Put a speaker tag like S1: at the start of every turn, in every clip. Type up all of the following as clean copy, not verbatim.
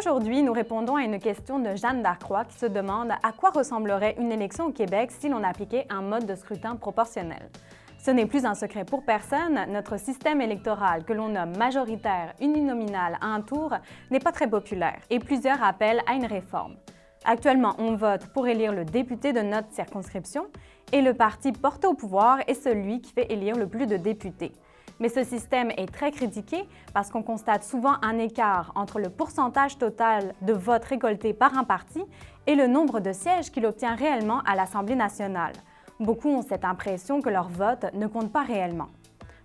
S1: Aujourd'hui, nous répondons à une question de Jeanne Darcroix qui se demande à quoi ressemblerait une élection au Québec si l'on appliquait un mode de scrutin proportionnel. Ce n'est plus un secret pour personne, notre système électoral que l'on nomme majoritaire uninominal à un tour n'est pas très populaire et plusieurs appellent à une réforme. Actuellement, on vote pour élire le député de notre circonscription et le parti porté au pouvoir est celui qui fait élire le plus de députés. Mais ce système est très critiqué parce qu'on constate souvent un écart entre le pourcentage total de votes récoltés par un parti et le nombre de sièges qu'il obtient réellement à l'Assemblée nationale. Beaucoup ont cette impression que leur vote ne compte pas réellement.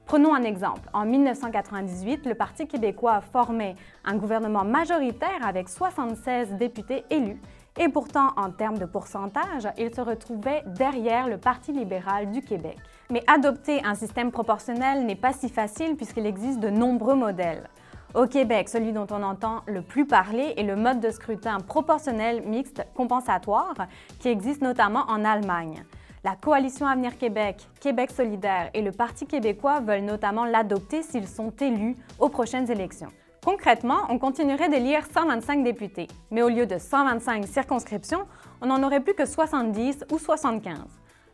S1: Prenons un exemple. En 1998, le Parti québécois formait un gouvernement majoritaire avec 76 députés élus et pourtant, en termes de pourcentage, il se retrouvait derrière le Parti libéral du Québec. Mais adopter un système proportionnel n'est pas si facile puisqu'il existe de nombreux modèles. Au Québec, celui dont on entend le plus parler est le mode de scrutin proportionnel mixte compensatoire qui existe notamment en Allemagne. La Coalition Avenir Québec, Québec solidaire et le Parti québécois veulent notamment l'adopter s'ils sont élus aux prochaines élections. Concrètement, on continuerait d'élire 125 députés, mais au lieu de 125 circonscriptions, on n'en aurait plus que 70 ou 75.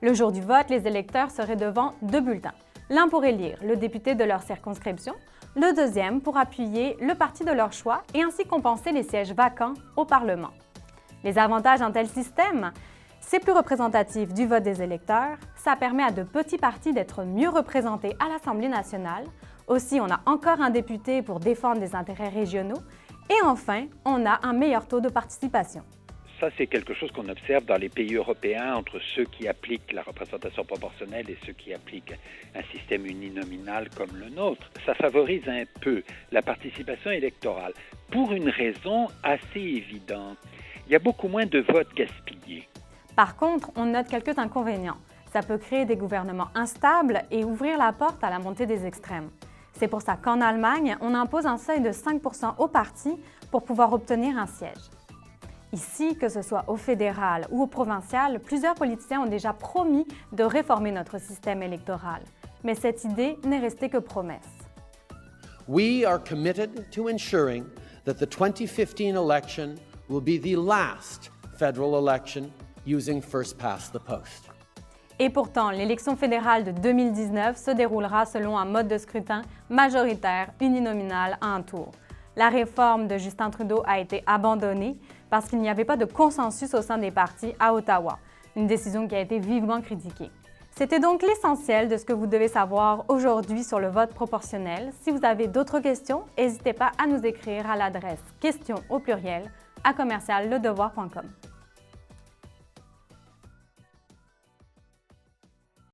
S1: Le jour du vote, les électeurs seraient devant deux bulletins. L'un pour élire le député de leur circonscription, le deuxième pour appuyer le parti de leur choix et ainsi compenser les sièges vacants au Parlement. Les avantages d'un tel système? C'est plus représentatif du vote des électeurs, ça permet à de petits partis d'être mieux représentés à l'Assemblée nationale. Aussi, on a encore un député pour défendre des intérêts régionaux. Et enfin, on a un meilleur taux de participation.
S2: Ça, c'est quelque chose qu'on observe dans les pays européens entre ceux qui appliquent la représentation proportionnelle et ceux qui appliquent un système uninominal comme le nôtre. Ça favorise un peu la participation électorale pour une raison assez évidente. Il y a beaucoup moins de votes gaspillés.
S1: Par contre, on note quelques inconvénients. Ça peut créer des gouvernements instables et ouvrir la porte à la montée des extrêmes. C'est pour ça qu'en Allemagne, on impose un seuil de 5 % aux partis pour pouvoir obtenir un siège. Ici, que ce soit au fédéral ou au provincial, plusieurs politiciens ont déjà promis de réformer notre système électoral. Mais cette idée n'est restée que promesse.
S3: We are committed to ensuring that the 2015 election will be the last federal election using first past the post.
S1: Et pourtant, l'élection fédérale de 2019 se déroulera selon un mode de scrutin majoritaire uninominal à un tour. La réforme de Justin Trudeau a été abandonnée parce qu'il n'y avait pas de consensus au sein des partis à Ottawa, une décision qui a été vivement critiquée. C'était donc l'essentiel de ce que vous devez savoir aujourd'hui sur le vote proportionnel. Si vous avez d'autres questions, n'hésitez pas à nous écrire à l'adresse questions@ledevoir.com.